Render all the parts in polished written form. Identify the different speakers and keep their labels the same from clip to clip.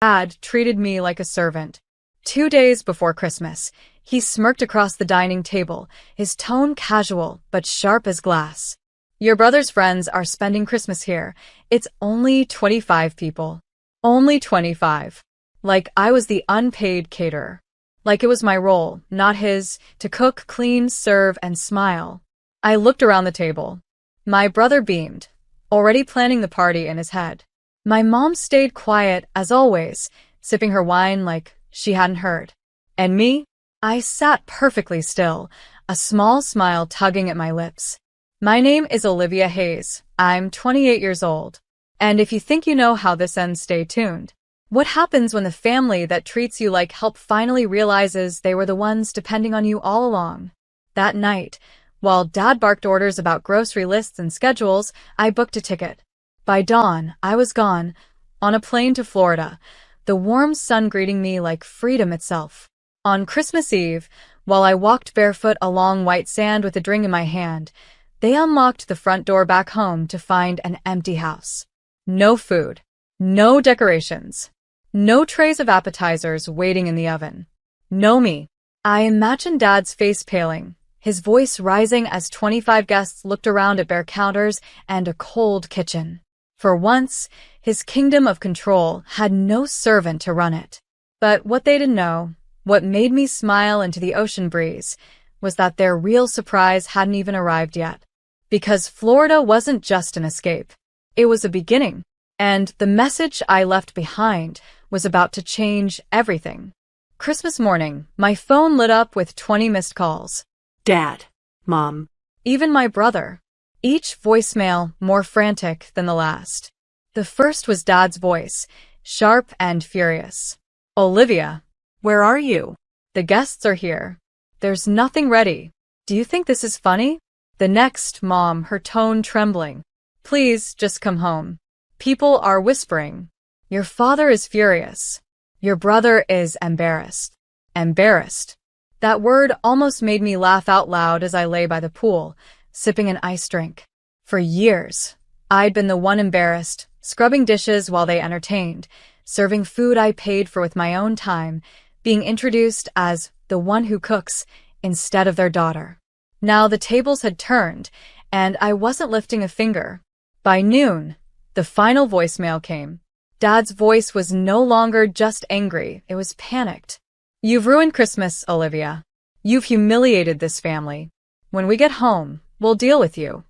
Speaker 1: Dad treated me like a servant. 2 days before Christmas, he smirked across the dining table, his tone casual but sharp as glass. Your brother's friends are spending Christmas here. It's only 25 people. Only 25. Like I was the unpaid caterer. Like it was my role, not his, to cook, clean, serve, and smile. I looked around the table. My brother beamed, already planning the party in his head. My mom stayed quiet, as always, sipping her wine like she hadn't heard. And me? I sat perfectly still, a small smile tugging at my lips. My name is Olivia Hayes. I'm 28 years old. And if you think you know how this ends, stay tuned. What happens when the family that treats you like help finally realizes they were the ones depending on you all along? That night, while Dad barked orders about grocery lists and schedules, I booked a ticket. By dawn, I was gone, on a plane to Florida, the warm sun greeting me like freedom itself. On Christmas Eve, while I walked barefoot along white sand with a drink in my hand, they unlocked the front door back home to find an empty house. No food, no decorations, no trays of appetizers waiting in the oven. No me. I imagined Dad's face paling, his voice rising as 25 guests looked around at bare counters and a cold kitchen. For once, his kingdom of control had no servant to run it. But what they didn't know, what made me smile into the ocean breeze, was that their real surprise hadn't even arrived yet. Because Florida wasn't just an escape. It was a beginning. And the message I left behind was about to change everything. Christmas morning, my phone lit up with 20 missed calls.
Speaker 2: Dad, Mom.
Speaker 1: Even my brother. Each voicemail more frantic than the last. The first was Dad's voice, sharp and furious. Olivia,
Speaker 2: Where are you?
Speaker 1: the guests are here. There's nothing ready. Do you think this is funny? The next, Mom, her tone trembling. Please, just come home. People are whispering. Your father is furious. Your brother is embarrassed. Embarrassed. That word almost made me laugh out loud as I lay by the pool, sipping an iced drink. For years, I'd been the one embarrassed, scrubbing dishes while they entertained, serving food I paid for with my own time, being introduced as the one who cooks instead of their daughter. Now the tables had turned, and I wasn't lifting a finger. By noon, the final voicemail came. Dad's voice was no longer just angry, it was panicked. You've ruined Christmas, Olivia. You've humiliated this family. When we get home, we'll deal with you.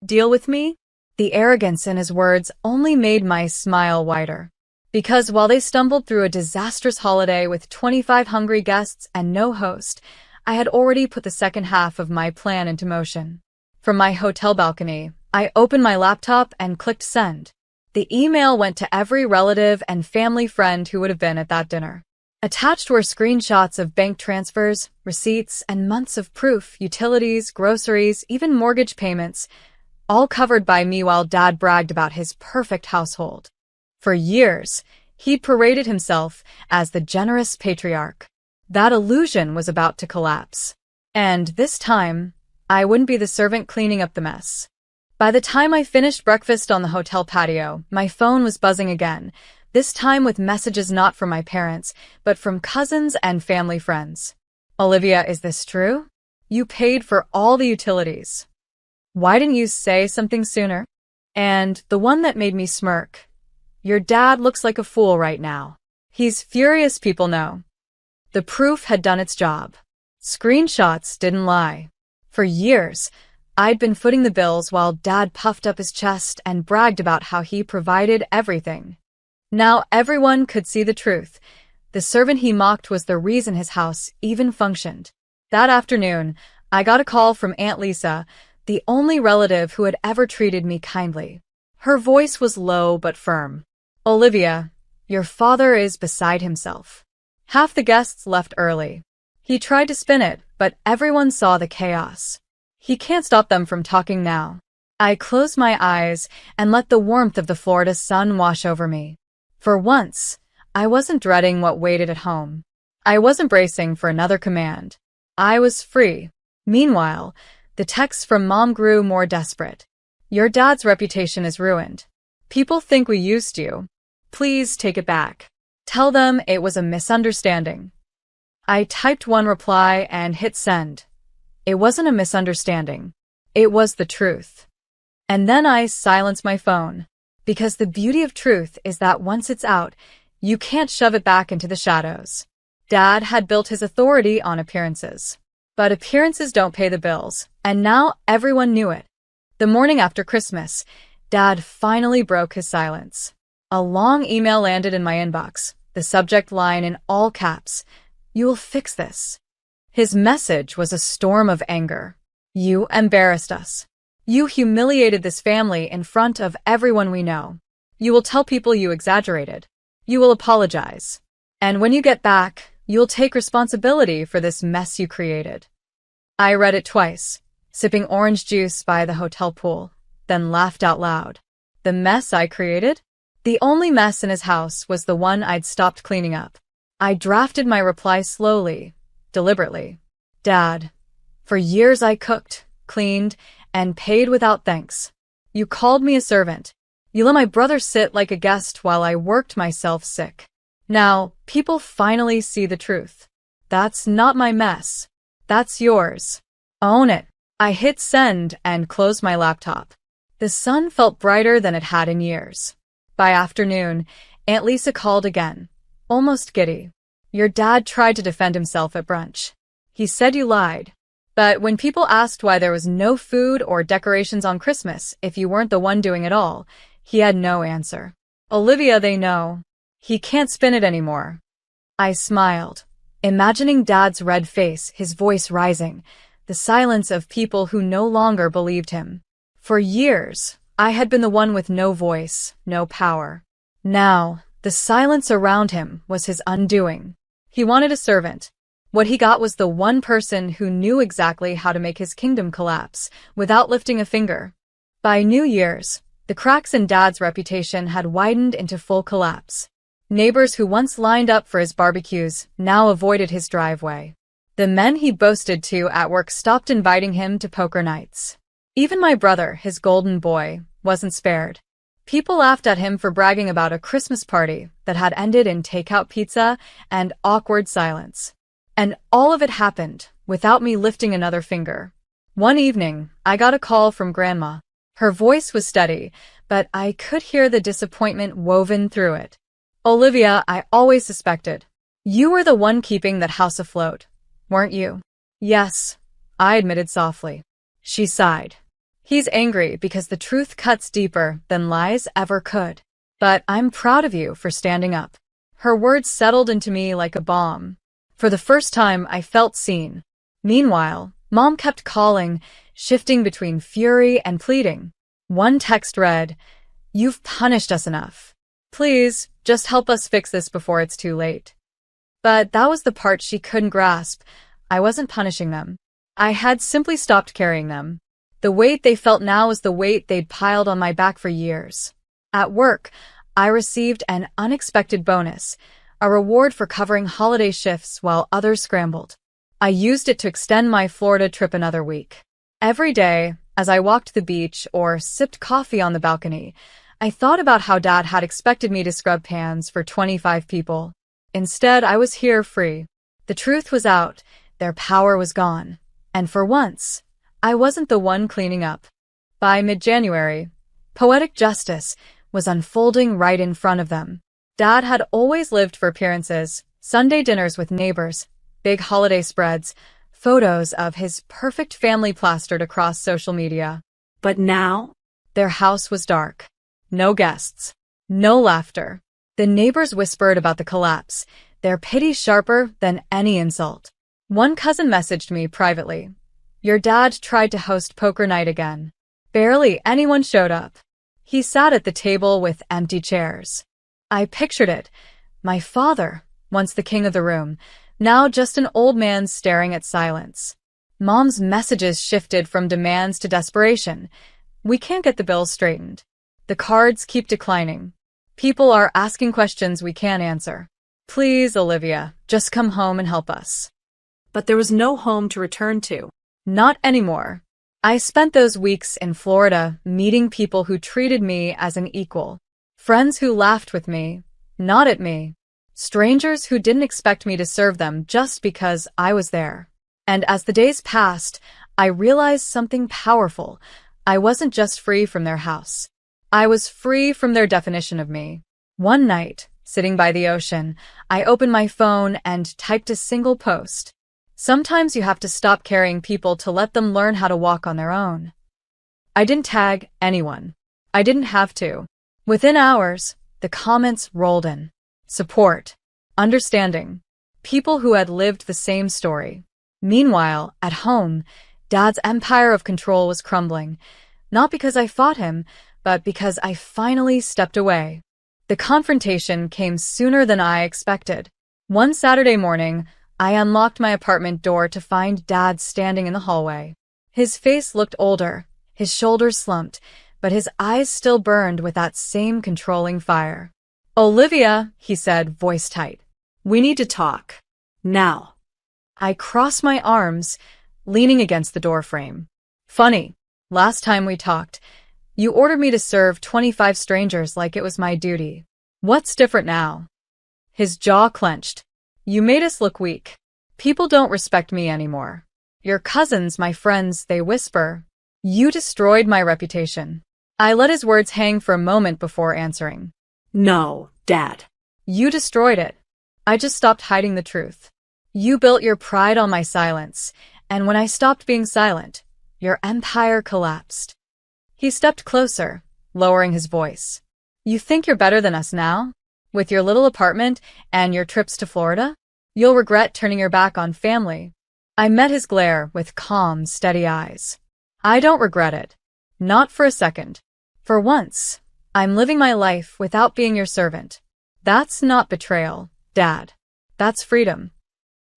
Speaker 1: Deal with me? The arrogance in his words only made my smile wider. Because while they stumbled through a disastrous holiday with 25 hungry guests and no host, I had already put the second half of my plan into motion. From my hotel balcony, I opened my laptop and clicked send. The email went to every relative and family friend who would have been at that dinner. Attached were screenshots of bank transfers, receipts, and months of proof, utilities, groceries, even mortgage payments, all covered by me while Dad bragged about his perfect household. For years, he'd paraded himself as the generous patriarch. That illusion was about to collapse. And this time, I wouldn't be the servant cleaning up the mess. By the time I finished breakfast on the hotel patio, my phone was buzzing again, this time with messages not from my parents, but from cousins and family friends. Olivia, is this true? You paid for all the utilities. Why didn't you say something sooner? And the one that made me smirk. Your dad looks like a fool right now. He's furious, people know. The proof had done its job. Screenshots didn't lie. For years, I'd been footing the bills while Dad puffed up his chest and bragged about how he provided everything. Now everyone could see the truth. The servant he mocked was the reason his house even functioned. That afternoon, I got a call from Aunt Lisa, the only relative who had ever treated me kindly. Her voice was low but firm. Olivia, your father is beside himself. Half the guests left early. He tried to spin it, but everyone saw the chaos. He can't stop them from talking now. I closed my eyes and let the warmth of the Florida sun wash over me. For once, I wasn't dreading what waited at home. I wasn't bracing for another command. I was free. Meanwhile, the texts from Mom grew more desperate. Your dad's reputation is ruined. People think we used you. Please take it back. Tell them it was a misunderstanding. I typed one reply and hit send. It wasn't a misunderstanding. It was the truth. And then I silenced my phone. Because the beauty of truth is that once it's out, you can't shove it back into the shadows. Dad had built his authority on appearances. But appearances don't pay the bills, and now everyone knew it. The morning after Christmas, Dad finally broke his silence. A long email landed in my inbox, the subject line in all caps, "You will fix this." His message was a storm of anger. "You embarrassed us. You humiliated this family in front of everyone we know. You will tell people you exaggerated. You will apologize. And when you get back, you'll take responsibility for this mess you created." I read it twice, sipping orange juice by the hotel pool, then laughed out loud. The mess I created? The only mess in his house was the one I'd stopped cleaning up. I drafted my reply slowly, deliberately. "Dad, for years I cooked, cleaned, and paid without thanks. You called me a servant. You let my brother sit like a guest while I worked myself sick. Now, people finally see the truth. That's not my mess. That's yours. Own it." I hit send and closed my laptop. The sun felt brighter than it had in years. By afternoon, Aunt Lisa called again, almost giddy. "Your dad tried to defend himself at brunch. He said you lied. But when people asked why there was no food or decorations on Christmas if you weren't the one doing it all, he had no answer. Olivia, they know. He can't spin it anymore." I smiled, imagining Dad's red face, his voice rising, the silence of people who no longer believed him. For years, I had been the one with no voice, no power. Now, the silence around him was his undoing. He wanted a servant. What he got was the one person who knew exactly how to make his kingdom collapse without lifting a finger. By New Year's, the cracks in Dad's reputation had widened into full collapse. Neighbors who once lined up for his barbecues now avoided his driveway. The men he boasted to at work stopped inviting him to poker nights. Even my brother, his golden boy, wasn't spared. People laughed at him for bragging about a Christmas party that had ended in takeout pizza and awkward silence. And all of it happened without me lifting another finger. One evening, I got a call from Grandma. Her voice was steady, but I could hear the disappointment woven through it. "Olivia, I always suspected. You were the one keeping that house afloat, weren't you?" "Yes," I admitted softly. She sighed. "He's angry because the truth cuts deeper than lies ever could. But I'm proud of you for standing up." Her words settled into me like a bomb. For the first time, I felt seen. Meanwhile, Mom kept calling, shifting between fury and pleading. One text read, "You've punished us enough. Please, just help us fix this before it's too late." But that was the part she couldn't grasp. I wasn't punishing them. I had simply stopped carrying them. The weight they felt now was the weight they'd piled on my back for years. At work, I received an unexpected bonus, a reward for covering holiday shifts while others scrambled. I used it to extend my Florida trip another week. Every day, as I walked the beach or sipped coffee on the balcony, I thought about how Dad had expected me to scrub pans for 25 people. Instead, I was here free. The truth was out, their power was gone. And for once, I wasn't the one cleaning up. By mid-January, poetic justice was unfolding right in front of them. Dad had always lived for appearances, Sunday dinners with neighbors, big holiday spreads, photos of his perfect family plastered across social media.
Speaker 2: But now,
Speaker 1: their house was dark. No guests. No laughter. The neighbors whispered about the collapse, their pity sharper than any insult. One cousin messaged me privately. "Your dad tried to host poker night again." Barely anyone showed up. He sat at the table with empty chairs. I pictured it. My father, once the king of the room, now just an old man staring at silence. Mom's messages shifted from demands to desperation. "We can't get the bills straightened. The cards keep declining. People are asking questions we can't answer. Please, Olivia, just come home and help us."
Speaker 2: but there was no home to return to.
Speaker 1: Not anymore. I spent those weeks in Florida meeting people who treated me as an equal. Friends who laughed with me, not at me. Strangers who didn't expect me to serve them just because I was there. And as the days passed, I realized something powerful. I wasn't just free from their house. I was free from their definition of me. One night, sitting by the ocean, I opened my phone and typed a single post. Sometimes you have to stop carrying people to let them learn how to walk on their own. I didn't tag anyone. I didn't have to. Within hours, the comments rolled in. Support. Understanding. People who had lived the same story. Meanwhile, at home, Dad's empire of control was crumbling. Not because I fought him, but because I finally stepped away. The confrontation came sooner than I expected. One Saturday morning, I unlocked my apartment door to find Dad standing in the hallway. His face looked older, his shoulders slumped, but his eyes still burned with that same controlling fire. "Olivia," he said, voice tight.
Speaker 2: We need to talk. Now.
Speaker 1: I crossed my arms, leaning against the doorframe. "Funny, last time we talked, you ordered me to serve 25 strangers like it was my duty. What's different now?" His jaw clenched. "You made us look weak. People don't respect me anymore. Your cousins, my friends, they whisper. You destroyed my reputation." I let his words hang for a moment before answering.
Speaker 2: No, Dad.
Speaker 1: "You destroyed it. I just stopped hiding the truth. You built your pride on my silence, and when I stopped being silent, your empire collapsed." He stepped closer, lowering his voice. "You think you're better than us now? With your little apartment and your trips to Florida? You'll regret turning your back on family." I met his glare with calm, steady eyes. "I don't regret it. Not for a second. For once, I'm living my life without being your servant. That's not betrayal, Dad. That's freedom."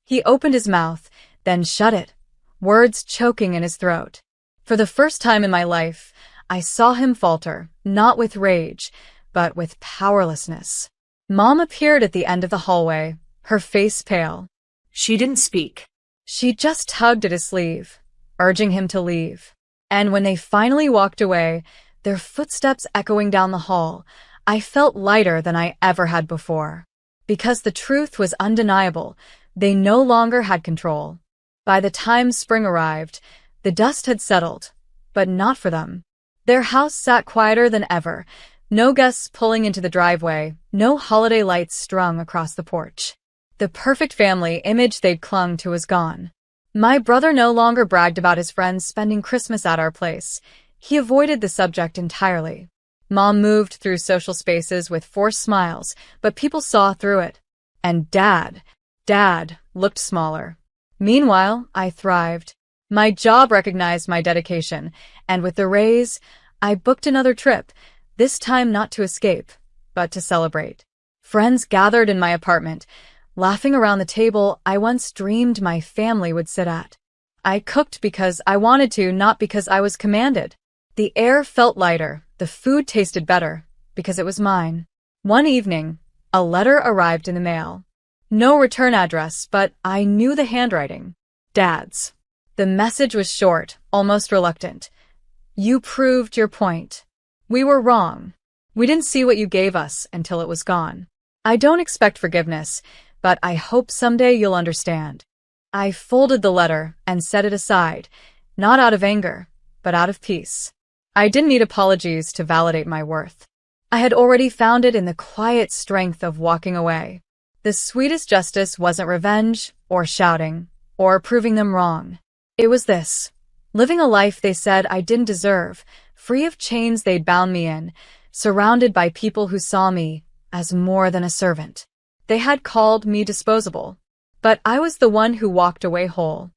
Speaker 1: He opened his mouth, then shut it, words choking in his throat. For the first time in my life, I saw him falter, not with rage, but with powerlessness. Mom appeared at the end of the hallway, her face pale.
Speaker 2: She didn't speak.
Speaker 1: She just tugged at his sleeve, urging him to leave. And when they finally walked away, their footsteps echoing down the hall, I felt lighter than I ever had before. Because the truth was undeniable, they no longer had control. By the time spring arrived, the dust had settled, but not for them. Their house sat quieter than ever, no guests pulling into the driveway, no holiday lights strung across the porch. The perfect family image they'd clung to was gone. My brother no longer bragged about his friends spending Christmas at our place. He avoided the subject entirely. Mom moved through social spaces with forced smiles, but people saw through it. And Dad looked smaller. Meanwhile, I thrived. My job recognized my dedication, and with the raise, I booked another trip, this time not to escape, but to celebrate. Friends gathered in my apartment, laughing around the table I once dreamed my family would sit at. I cooked because I wanted to, not because I was commanded. The air felt lighter, the food tasted better, because it was mine. One evening, a letter arrived in the mail. No return address, but I knew the handwriting. Dad's. The message was short, almost reluctant. "You proved your point. We were wrong. We didn't see what you gave us until it was gone. I don't expect forgiveness, but I hope someday you'll understand." I folded the letter and set it aside, not out of anger, but out of peace. I didn't need apologies to validate my worth. I had already found it in the quiet strength of walking away. The sweetest justice wasn't revenge, or shouting, or proving them wrong. It was this: living a life they said I didn't deserve, free of chains they'd bound me in, surrounded by people who saw me as more than a servant. They had called me disposable, but I was the one who walked away whole.